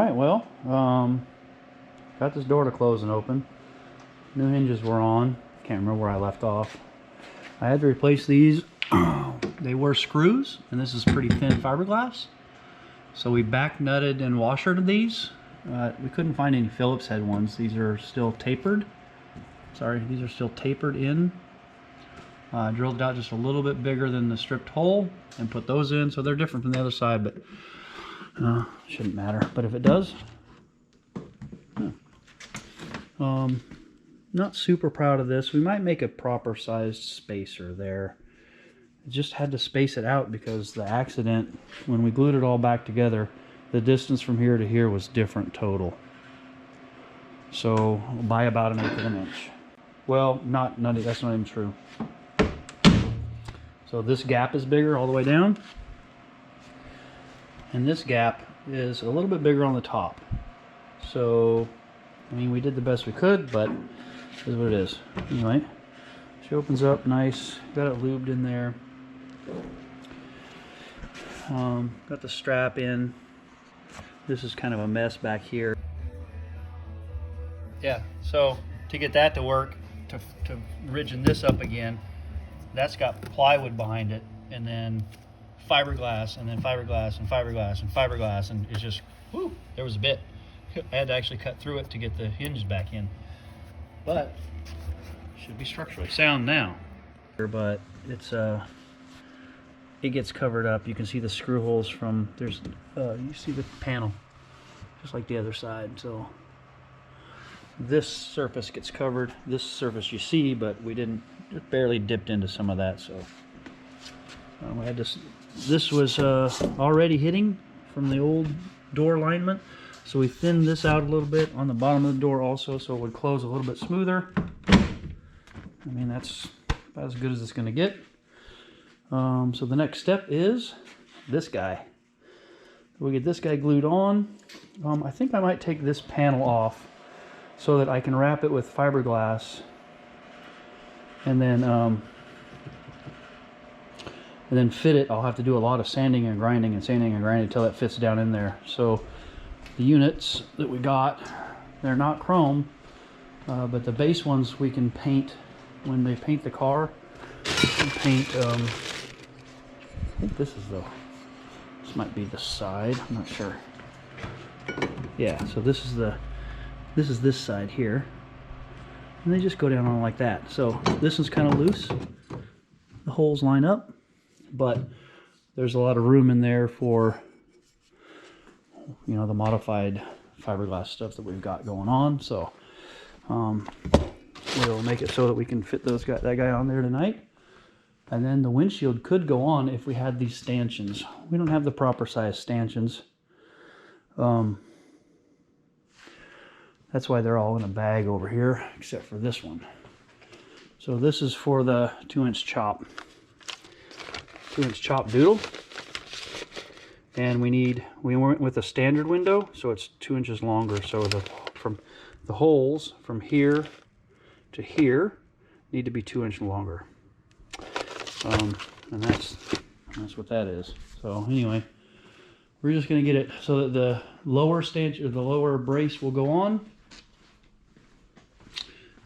Alright, well, got this door to close and open. New hinges were on. Can't remember where I left off. I had to replace these. They were screws, and this is pretty thin fiberglass. So we back nutted and washered these. We couldn't find any Phillips head ones. These are still tapered. Sorry, these are still tapered in. Drilled it out just a little bit bigger than the stripped hole and put those in. So they're different from the other side, but shouldn't matter. But if it does, not super proud of this. We might make a proper sized spacer there. I just had to space it out because the accident, when we glued it all back together, the distance from here to here was different total. So by about 1/8 of an inch. Well, that's not even true. So this gap is bigger all the way down, and this gap is a little bit bigger on the top. So, I mean, we did the best we could, but this is what it is. Anyway, she opens up nice, got it lubed in there. Got the strap in. This is kind of a mess back here. Yeah, so to get that to work, to ridgen this up again, that's got plywood behind it, and then fiberglass, and then fiberglass, and fiberglass, and fiberglass, and it's just, whoo, there was a bit. I had to actually cut through it to get the hinges back in. But, should be structurally sound now. But it's, it gets covered up. You can see the screw holes from, you see the panel, just like the other side. So, this surface gets covered. This surface you see, but we didn't, just barely dipped into some of that. So, we had this was already hitting from the old door alignment. So we thinned this out a little bit on the bottom of the door also, so it would close a little bit smoother. I mean, that's about as good as it's going to get. So the next step is this guy. We'll get this guy glued on. I think I might take this panel off so that I can wrap it with fiberglass, and then fit it. I'll have to do a lot of sanding and grinding until it fits down in there. So the units that we got, they're not chrome, but the base ones we can paint when they paint the car. Paint, I think this might be the side, I'm not sure. Yeah, so this is this side here, and they just go down on like that. So this one's kind of loose, the holes line up, but there's a lot of room in there for, you know, the modified fiberglass stuff that we've got going on. So we'll make it so that we can fit that guy on there tonight. And then the windshield could go on if we had these stanchions. We don't have the proper size stanchions. That's why they're all in a bag over here, except for this one. So this is for the 2-inch chop. 2-inch chop doodle. And we went with a standard window, so it's 2 inches longer. So from the holes from here to here need to be 2 inches longer. And that's what that is. So anyway, we're just going to get it so that the lower lower brace will go on,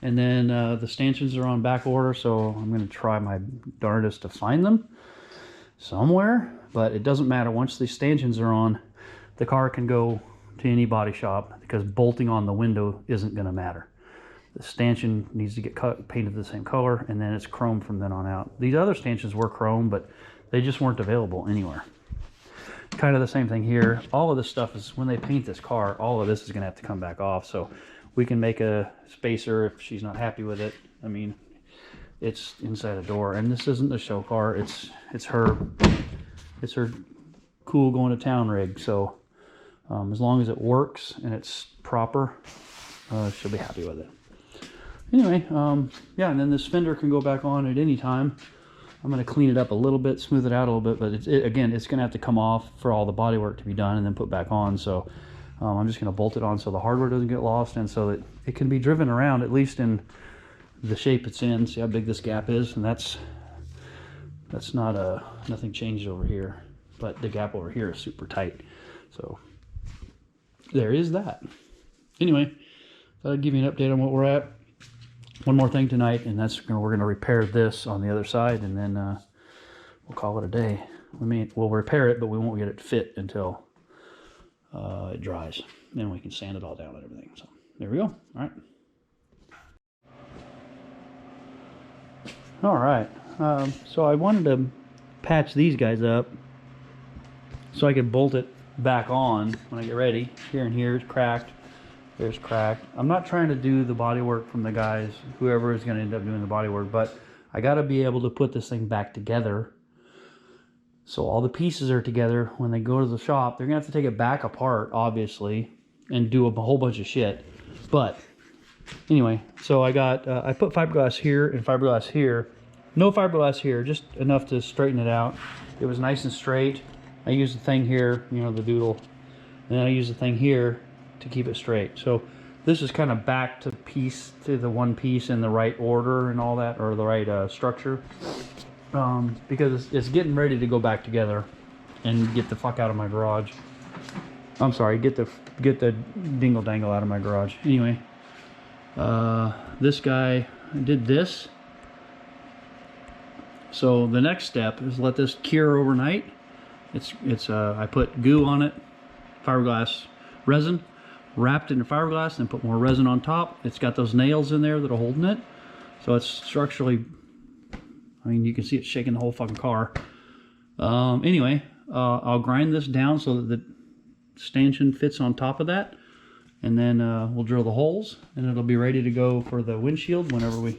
and then the stanchions are on back order. So I'm going to try my darndest to find them somewhere, but it doesn't matter. Once these stanchions are on, the car can go to any body shop, because bolting on the window isn't going to matter. The stanchion needs to get painted the same color, and then it's chrome from then on out. These other stanchions were chrome, but they just weren't available anywhere. Kind of the same thing here. All of this stuff is, when they paint this car, all of this is going to have to come back off. So we can make a spacer if she's not happy with it. I mean, it's inside a door, and this isn't a show car. It's her cool going to town rig. So as long as it works and it's proper, she'll be happy with it. Anyway, yeah, and then this fender can go back on at any time. I'm going to clean it up a little bit, smooth it out a little bit, but again, it's going to have to come off for all the body work to be done and then put back on. So I'm just going to bolt it on so the hardware doesn't get lost, and so that it can be driven around, at least in the shape it's in. See how big this gap is, and that's not nothing changed over here, but the gap over here is super tight. So there is that. Anyway, I'll give you an update on what we're at. One more thing tonight, and that's we're going to repair this on the other side, and then we'll call it a day. We'll repair it, but we won't get it fit until it dries. Then we can sand it all down and everything. So there we go. All right. So I wanted to patch these guys up so I could bolt it back on when I get ready. Here and here is cracked. There's cracked. I'm not trying to do the body work from the guys, whoever is going to end up doing the body work, but I got to be able to put this thing back together so all the pieces are together. When they go to the shop, they're going to have to take it back apart, obviously, and do a whole bunch of shit. But anyway, so I got, I put fiberglass here and fiberglass here. No fiberglass here, just enough to straighten it out. It was nice and straight. I used the thing here, you know, the doodle, and then I used the thing here to keep it straight. So this is kind of back to the one piece in the right order and all that, or the right structure, because it's getting ready to go back together and get the fuck out of my garage. I'm sorry, get the dingle dangle out of my garage. Anyway, this guy did this. So the next step is let this cure overnight. I put goo on it, fiberglass resin, wrapped it in fiberglass, and put more resin on top. It's got those nails in there that are holding it, so it's structurally, I mean, you can see it shaking the whole fucking car. Anyway, I'll grind this down so that the stanchion fits on top of that, and then we'll drill the holes, and it'll be ready to go for the windshield whenever we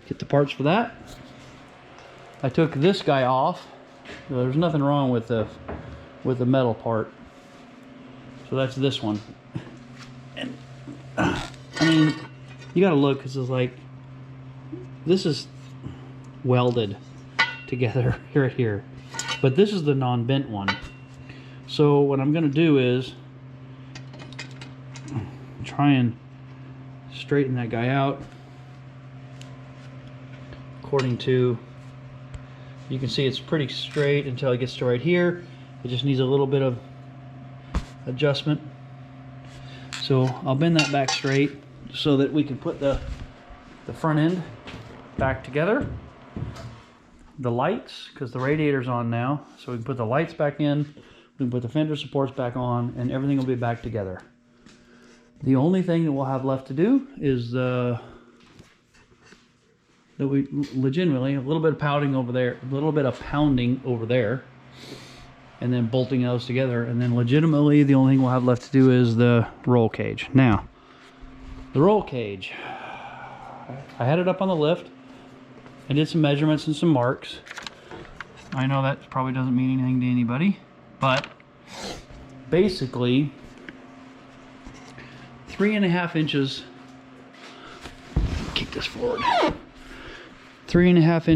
get the parts for that. I took this guy off. There's nothing wrong with the metal part. So that's this one. And I mean, you gotta look, because it's like, this is welded together right here, but this is the non-bent one. So what I'm gonna do is try and straighten that guy out according to, you can see it's pretty straight until it gets to right here. It just needs a little bit of adjustment. So I'll bend that back straight so that we can put the front end back together. The lights, because the radiator's on now, so we can put the lights back in, we can put the fender supports back on, and everything will be back together. The only thing that we'll have left to do is legitimately a little bit of pounding over there, and then bolting those together, and then legitimately the only thing we'll have left to do is the roll cage. Now, the roll cage, I had it up on the lift. I did some measurements and some marks. I know that probably doesn't mean anything to anybody, but basically 3.5 inches, kick this forward, 3.5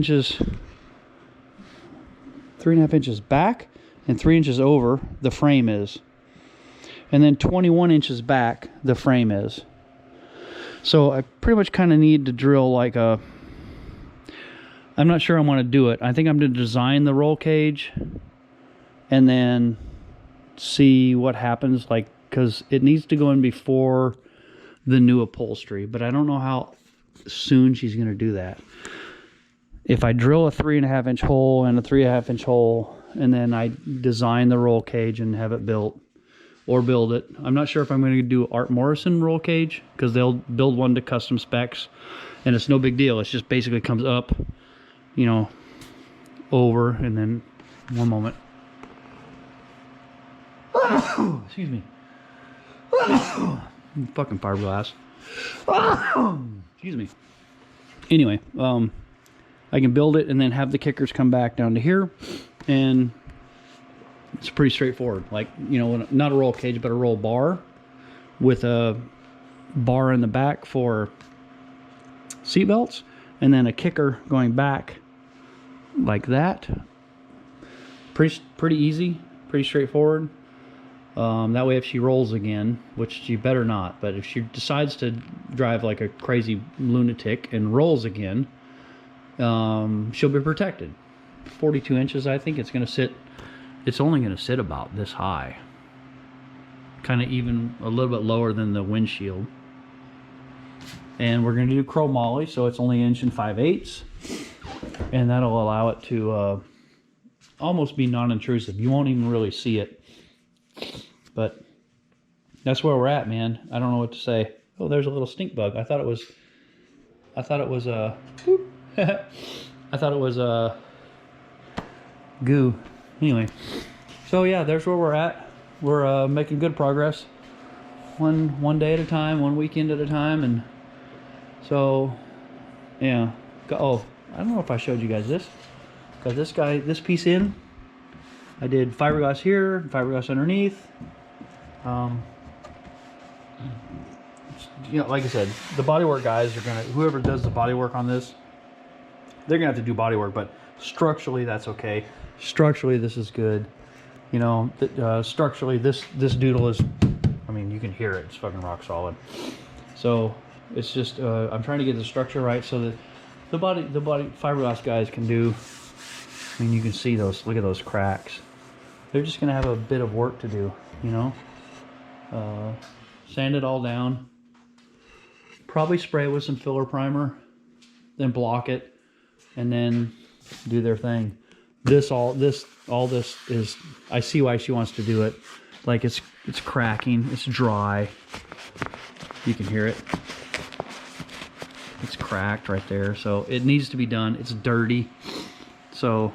inches back and 3 inches over the frame is, and then 21 inches back the frame is. So I pretty much kind of need to drill like a, I'm not sure I want to do it. I think I'm going to design the roll cage and then see what happens, like, because it needs to go in before the new upholstery, but I don't know how soon she's going to do that. If I drill a 3.5 inch hole and a 3.5 inch hole, and then I design the roll cage and have it built, or build it. I'm not sure if I'm going to do Art Morrison roll cage, because they'll build one to custom specs, and it's no big deal. It's just basically comes up, you know, over, and then, one moment. Excuse me. Fucking fiberglass. Excuse me. Anyway, I can build it and then have the kickers come back down to here, and it's pretty straightforward. Like, you know, not a roll cage, but a roll bar with a bar in the back for seat belts, and then a kicker going back like that. Pretty easy, pretty straightforward. That way if she rolls again, which she better not, but if she decides to drive like a crazy lunatic and rolls again, she'll be protected. 42 inches, I think it's going to sit, it's only going to sit about this high. kind of even a little bit lower than the windshield. And we're going to do chromoly, so it's only 1 5/8, and that'll allow it to almost be non-intrusive. You won't even really see it. But that's where we're at, man. I don't know what to say. Oh, there's a little stink bug. I thought it was I thought it was goo. Anyway, so yeah, there's where we're at. We're making good progress. One day at a time, one weekend at a time, and so yeah. Oh, I don't know if I showed you guys this. Got this piece in. I did fiberglass here, fiberglass underneath. You know, like I said, the bodywork guys are gonna, whoever does the bodywork on this, they're gonna have to do bodywork, but structurally that's okay. Structurally this is good. You know, structurally this doodle is, I mean, you can hear it, it's fucking rock solid. So it's just I'm trying to get the structure right so that the body fiberglass guys can do. I mean, you can see those, look at those cracks. They're just gonna have a bit of work to do, you know. Sand it all down, probably spray it with some filler primer, then block it, and then do their thing. All this is, I see why she wants to do it. Like it's cracking, it's dry. You can hear it. It's cracked right there, so it needs to be done. It's dirty. So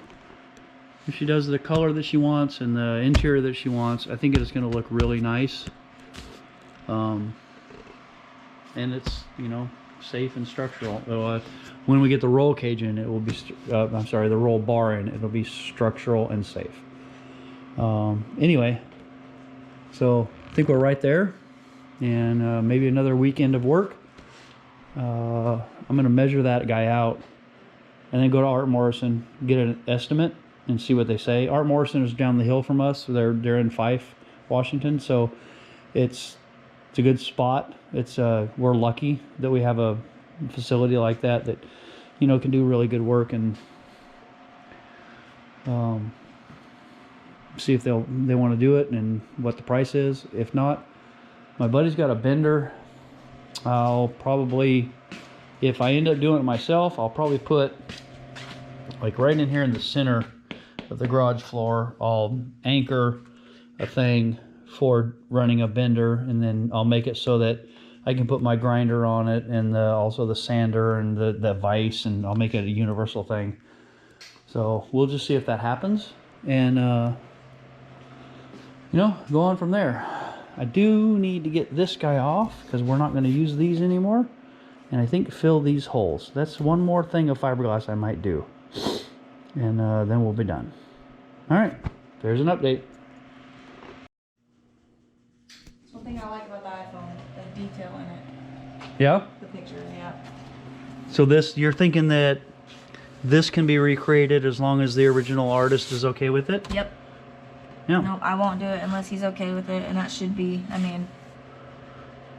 if she does the color that she wants and the interior that she wants, I think it's going to look really nice. And it's, you know, safe and structural. When we get the roll cage in, it will be, I'm sorry, the roll bar in, it'll be structural and safe. Anyway, so I think we're right there, and maybe another weekend of work. I'm going to measure that guy out and then go to Art Morrison, get an estimate and see what they say. Art Morrison is down the hill from us. They're in Fife, Washington, so it's a good spot. It's we're lucky that we have a facility like that you know, can do really good work, and see if they want to do it and what the price is. If not, my buddy's got a bender. I'll probably, if I end up doing it myself, I'll probably put like right in here in the center of the garage floor, I'll anchor a thing for running a bender, and then I'll make it so that I can put my grinder on it, and also the sander and the vise, and I'll make it a universal thing. So we'll just see if that happens, and you know, go on from there. I do need to get this guy off because we're not going to use these anymore, and I think fill these holes. That's one more thing of fiberglass I might do, and then we'll be done. All right, there's an update. One thing I like about the iPhone, the detail in it. Yeah? The picture, yeah. So this, you're thinking that this can be recreated as long as the original artist is okay with it? Yep. Yeah. No, I won't do it unless he's okay with it, and that should be, I mean,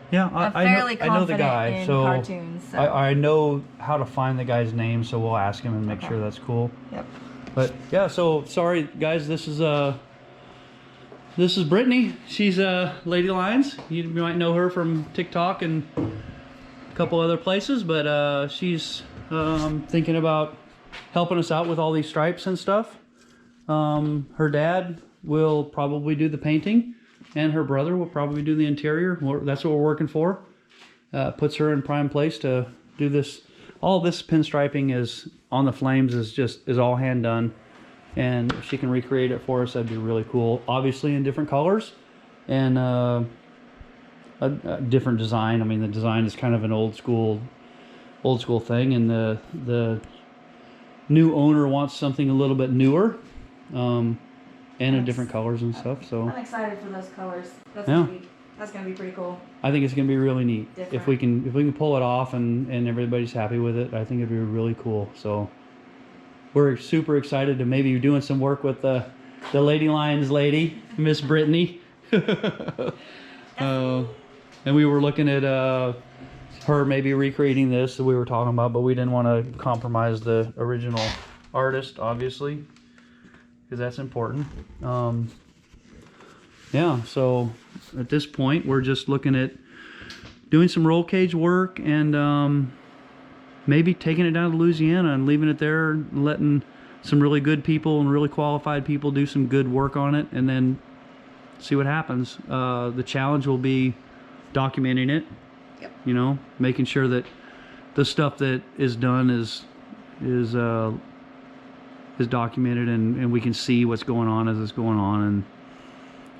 yeah, I'm fairly I know the confident guy, in so cartoons. So. I know how to find the guy's name, so we'll ask him and make Okay. sure that's cool. Yep. But yeah, so sorry guys, this is Brittney. She's Lady Lions. You might know her from TikTok and a couple other places, but she's thinking about helping us out with all these stripes and stuff. Her dad will probably do the painting, and her brother will probably do the interior. That's what we're working for. Puts her in prime place to do this. All this pinstriping is on the flames is all hand done, and if she can recreate it for us, that'd be really cool. Obviously in different colors and a different design. I mean, the design is kind of an old school thing, and the new owner wants something a little bit newer, and in different colors and stuff. So I'm excited for those colors. That's gonna be pretty cool. I think it's gonna be really neat. Different. If we can pull it off and everybody's happy with it, I think it'd be really cool. So we're super excited to maybe be doing some work with the Lady Lions lady, Miss Brittney. And we were looking at her maybe recreating this that we were talking about, but we didn't want to compromise the original artist, obviously, because that's important. yeah, so at this point, we're just looking at doing some roll cage work and maybe taking it down to Louisiana and leaving it there, letting some really good people and really qualified people do some good work on it, and then see what happens. The challenge will be documenting it. Yep. You know, making sure that the stuff that is done is documented, and we can see what's going on as it's going on, and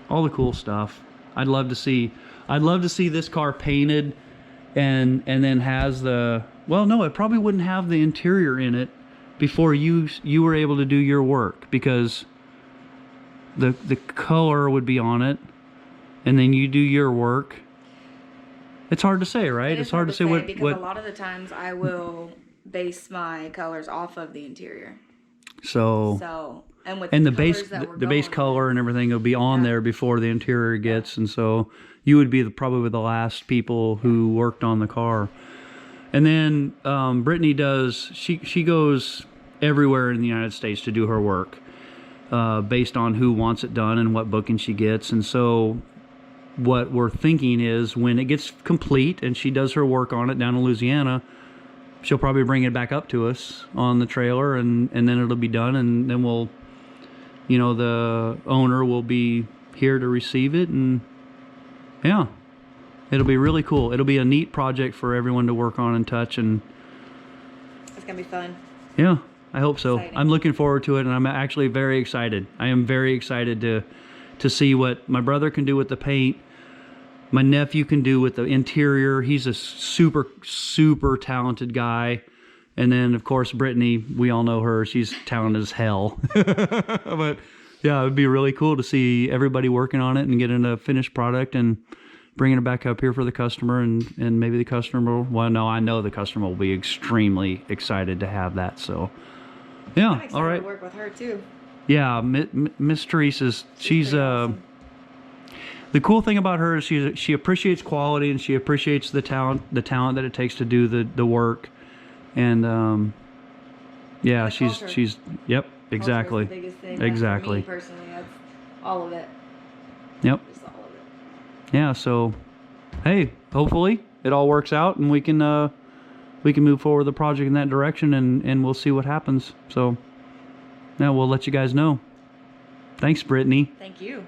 all the cool stuff. I'd love to see this car painted and then has the, well, no, it probably wouldn't have the interior in it before you were able to do your work, because the color would be on it, and then you do your work. It's hard to say, right? It's hard to say what because a lot of the times I will base my colors off of the interior. So and with and the base colors the base color and everything will be on there before the interior gets, and so you would be probably the last people who worked on the car. And then Brittney does, she goes everywhere in the United States to do her work, based on who wants it done and what booking she gets. And so what we're thinking is, when it gets complete and she does her work on it down in Louisiana, she'll probably bring it back up to us on the trailer, and then it'll be done, and then we'll, you know, the owner will be here to receive it, and yeah, it'll be really cool. It'll be a neat project for everyone to work on and touch, and it's gonna be fun. Yeah, I hope so. Exciting. I'm looking forward to it, and I'm actually very excited. I am very excited to see what my brother can do with the paint, my nephew can do with the interior. He's a super, super talented guy. And then, of course, Brittney, we all know her. She's talented as hell. But, yeah, it would be really cool to see everybody working on it and getting a finished product and bringing it back up here for the customer. And maybe the customer will, well, no, I know the customer will be extremely excited to have that. So, yeah, I'm excited all right. to work with her, too. Yeah, Miss Teresa's, she's awesome. The cool thing about her is she appreciates quality, and she appreciates the talent that it takes to do the work, and yeah, she's yep, exactly, The biggest thing. exactly. For me personally, that's all of it. Yep. Just all of it. Yeah. So, hey, hopefully it all works out, and we can move forward the project in that direction, and we'll see what happens. So, yeah, we'll let you guys know. Thanks, Brittney. Thank you.